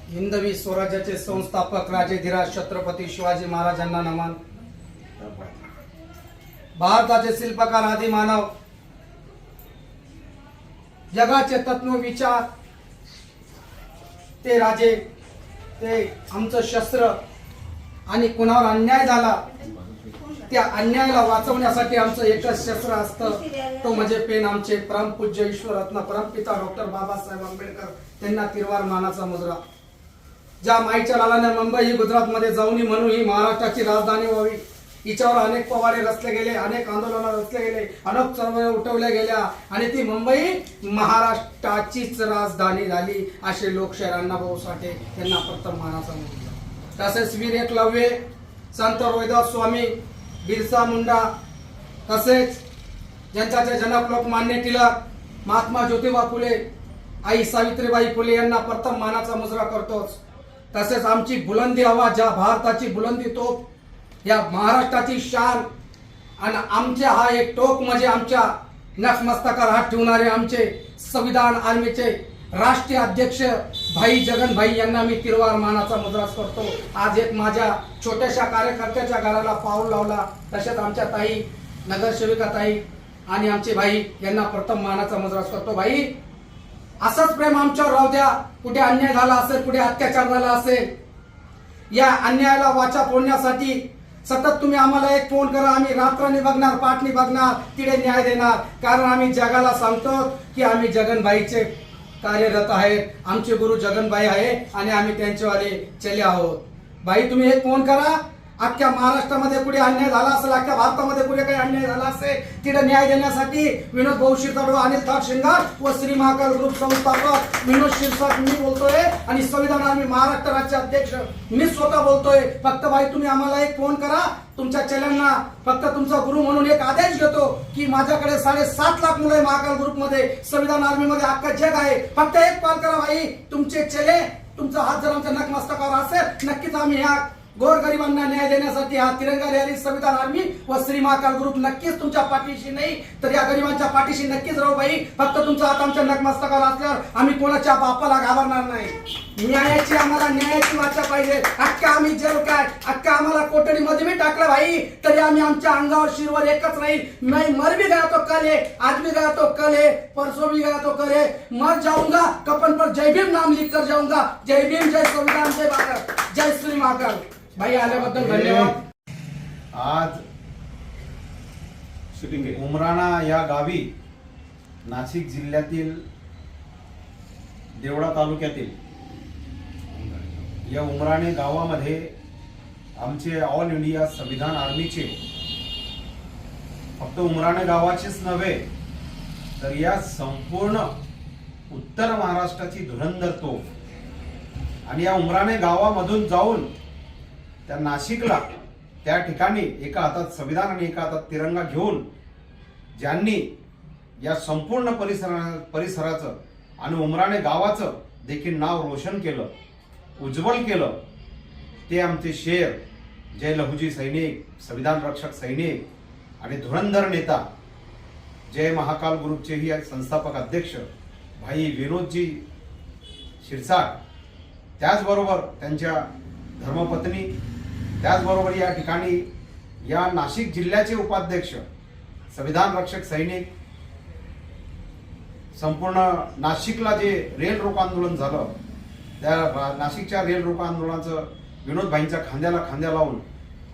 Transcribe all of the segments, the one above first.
हिंदवी स्वराज्याचे संस्थापक राजेधीराज छत्रपती शिवाजी महाराजांना नमन. भारताचे शिल्पकार आदी मानव, जगाचे तत्व विचार, ते राजे, ते आमचं शस्त्र. आणि कुणावर अन्याय झाला त्या अन्यायाला वाचवण्यासाठी आमचं एकच शस्त्र असतं, तो म्हणजे पेन. आमचे परमपूज्य ईश्वररत्न परमपिता डॉक्टर बाबासाहेब आंबेडकर, त्यांना तिरवार मानाचा मुजरा. ज्या माईच्या लालाने मुंबई ही गुजरातमध्ये जाऊन म्हणून ही महाराष्ट्राची राजधानी व्हावी, हिच्यावर अनेक पवाडे रचले गेले, अनेक आंदोलन रचले गेले, अनेक चळवळी उठवल्या गेल्या आणि ती मुंबई महाराष्ट्राचीच राजधानी झाली. असे लोकशाहीर अण्णाभाऊ साठे यांना प्रथम मानाचा मुजरा. तसेच वीर एकलव्य, संत रोहिदास स्वामी, बिरसा मुंडा, तसेच ज्यांच्याचे जनक लोकमान्य टिळक, महात्मा ज्योतिबा फुले, आई सावित्रीबाई फुले यांना प्रथम मानाचा मुजरा करतोच. तसेच आमची बुलंदी आवाज, ज्या भारताची बुलंदी तोप, या महाराष्ट्राची शान, आणि आमच्या हा एक टोक म्हणजे आमच्या नखमस्तकावर हात ठेवणारे आमचे संविधान आर्मीचे राष्ट्रीय अध्यक्ष भाई जगन भाई यांना मी तिरवार मानाचा मुजरा करतो. आज एक माझ्या छोट्याशा कार्यकर्त्याच्या घराला पाऊल लावला. तसेच आमच्या ताई, नगरसेविका ताई आणि आमचे भाई यांना प्रथम मानाचा मुजरा करतो. भाई, असंच प्रेम आमच्यावर राहू द्या. कुठे अन्याय झाला असेल, कुठे अत्याचार झाला असेल, या अन्यायाला वाचा फोडण्यासाठी सतत तुम्ही आम्हाला एक फोन करा. आम्ही रात्रनी बघणार, पाटणी बघणार, तिथे न्याय देणार. कारण आम्ही जगाला सांगतो की आम्ही जगनभाईचे कार्यरत आहेत. आमचे गुरु जगनभाई आहे आणि आम्ही त्यांचेवाले चले आहोत. भाई, तुम्ही एक फोन करा. अख्ख्या महाराष्ट्रामध्ये कुठे अन्याय झाला असेल, अख्ख्या भारतामध्ये कुठे काही अन्याय झाला असेल, तिथे न्याय देण्यासाठी विनोद भाऊ शिरसाट, अनिल थाट शिंगार व श्री महाकाल ग्रुप संस्थापक विनोद शिरसाट मी बोलतोय आणि संविधान आर्मी महाराष्ट्र राज्य अध्यक्ष मी स्वतः बोलतोय. फक्त भाई, तुम्ही आम्हाला एक फोन करा. तुमच्या चॅनलना फक्त तुमचा गुरु म्हणून एक आदेश घेतो की माझ्याकडे 7.5 लाख मुलं आहे महाकाल ग्रुपमध्ये, संविधान आर्मीमध्ये अख्खा जग आहे. फक्त एक कॉल करा भाई. तुमचे चेले, तुमचा हात जर आमच्या नखमस्तकावर असेल, नक्कीच आम्ही ह्या गोरगरिबांना न्याय देण्यासाठी हा तिरंगा रॅली संविधान आर्मी व श्री महाकाल ग्रुप नक्कीच तुमच्या पाठीशी नाही तर या गरिबांच्या पाठीशी नक्कीच राहू भाई. फक्त तुमचा हात आमच्या नखमस्तकावर असल्यावर आम्ही कोणाच्या बापाला घाबरणार नाही. न्यायाची, आम्हाला न्यायाची वाचा पाहिजे. अख्खा आम्ही जेल काय, अख्खा आम्हाला कोठडीमध्ये मी टाकलं भाई, तरी आम्ही आमच्या अंगावर शिरवर एकच राहील. मैं मर भी गया तो कल है, आज भी गया तो कल है, परसों भी गया तो कल है. मर जाऊंगा कफन पर जय भीम नाम लिख कर जाऊंगा. जय भीम, जय संविधान, जय भारत, जय श्री महाकाल. भाई, आल्याबद्दल धन्यवाद. आज उमराणा या गावी, नाशिक जिल्ह्यातील देवळा तालुक्यातील या उमराणे गावामध्ये आमचे ऑल इंडिया संविधान आर्मीचे, फक्त उमराणे गावाचेच नव्हे तर या संपूर्ण उत्तर महाराष्ट्राची धुरंधर तोफ, आणि या उमराणे गावामधून जाऊन त्या नाशिकला, त्या ठिकाणी एका हातात संविधान आणि एका हातात तिरंगा घेऊन ज्यांनी या संपूर्ण परिसराचं आणि उमराणे गावाचं देखील नाव रोशन केलं, उज्ज्वल केलं, ते आमचे शेर जय लहुजी सैनिक, संविधान रक्षक सैनिक आणि धुरंधर नेता, जय महाकाल ग्रुपचेही संस्थापक अध्यक्ष भाई विनोदजी शिरसाट, त्याचबरोबर त्यांच्या धर्मपत्नी, त्याचबरोबर या ठिकाणी या नाशिक जिल्ह्याचे उपाध्यक्ष, संविधान रक्षक सैनिक, संपूर्ण नाशिकला जे रेल रोको आंदोलन झालं, त्या नाशिकच्या रेल रोको आंदोलनाचं विनोद भाईंच्या खांद्याला खांद्या लावून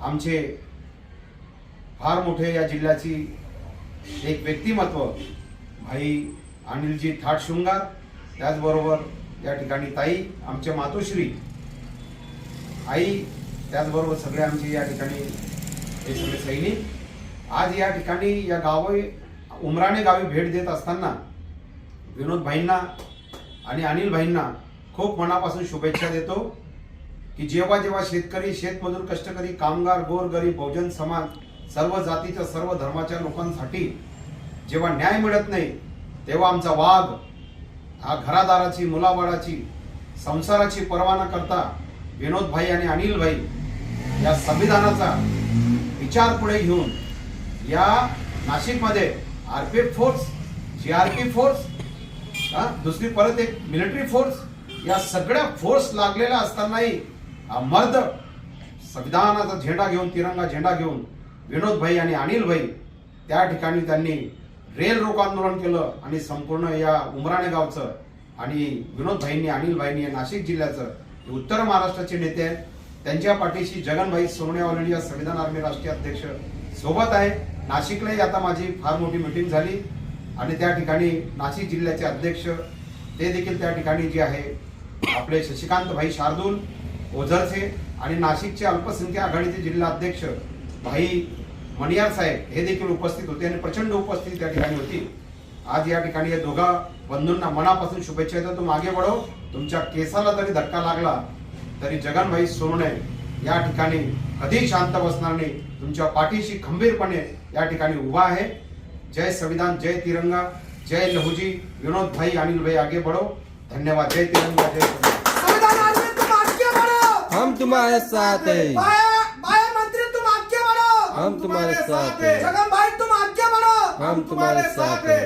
आमचे फार मोठे या जिल्ह्याची एक व्यक्तिमत्व भाई अनिलजी थाट शिंगार, त्याचबरोबर या ठिकाणी ताई, आमचे मातोश्री आई, त्याचबरोबर सगळे आमचे या ठिकाणी हे सगळे सैनिक आज या ठिकाणी या गावी, उमराणे गावी भेट देत असताना विनोद भाईंना आणि अनिल भाईंना खूप मनापासून शुभेच्छा देतो की जेव्हा जेव्हा शेतकरी, शेतमजूर, कष्टकरी, कामगार, गोरगरीब, बहुजन समाज, सर्व जातीच्या, सर्व धर्माच्या लोकांसाठी जेव्हा न्याय मिळत नाही, तेव्हा आमचा वाघ हा घरादाराची, मुलाबाळाची, संसाराची पर्वा न करता विनोद भाई आणि अनिल भाई या संविधानाचा विचार पुढे घेऊन या नाशिकमध्ये आरपीएफ फोर्स, जीआरपी फोर्स, दुसरी परत एक मिलिटरी फोर्स या सगळ्या फोर्स लागलेल्या असतानाही हा मर्द संविधानाचा झेंडा घेऊन, तिरंगा झेंडा घेऊन विनोद भाई आणि अनिल भाई त्या ठिकाणी त्यांनी रेल रोको आंदोलन केलं आणि संपूर्ण या उमराणे गावचं आणि विनोद भाईंनी, अनिल भाईंनी, नाशिक जिल्ह्याचं, उत्तर महाराष्ट्राचे नेते आहेत, त्यांच्या पाठीशी जगनभाई सोनवणे ऑल इंडिया संविधान आर्मी राष्ट्रीय अध्यक्ष सोबत आहे. नाशिकलाही आता माझी फार मोठी मीटिंग झाली आणि त्या ठिकाणी नाशिक जिल्ह्याचे अध्यक्ष ते देखील त्या ठिकाणी जे आहे आपले शशिकांत भाई शार्दूल ओझरचे आणि नाशिकचे अल्पसंख्याक आघाडीचे जिल्हा अध्यक्ष भाई मणियार साहेब हे देखील उपस्थित होते आणि प्रचंड उपस्थिती त्या ठिकाणी होती. आज या ठिकाणी या दोघा बंधूंना मनापासून शुभेच्छा देतो. तुम आगे बढो. तुमच्या केसाला जरी धक्का लागला तरी जगनभाई सोनवणे या ठिकाणी कधी शांत बसणार नाही. तुमच्या पाठीशी खंबीरपणे या ठिकाणी उभा आहे. जय संविधान, जय तिरंगा, जय लहुजी. विनोद भाई, अनिल भाई आगे बढ़ो. धन्यवाद. जय तिरंगा, जय संविधान आर्मी तुम आगे बढ़ो, हम तुम्हारे साथ हैं, बाया मंत्री तुम आगे बढ़ो, हम तुम्हारे साथ हैं, जगन भाई तुम आगे बढ़ो, हम तुम्हारे साथ हैं.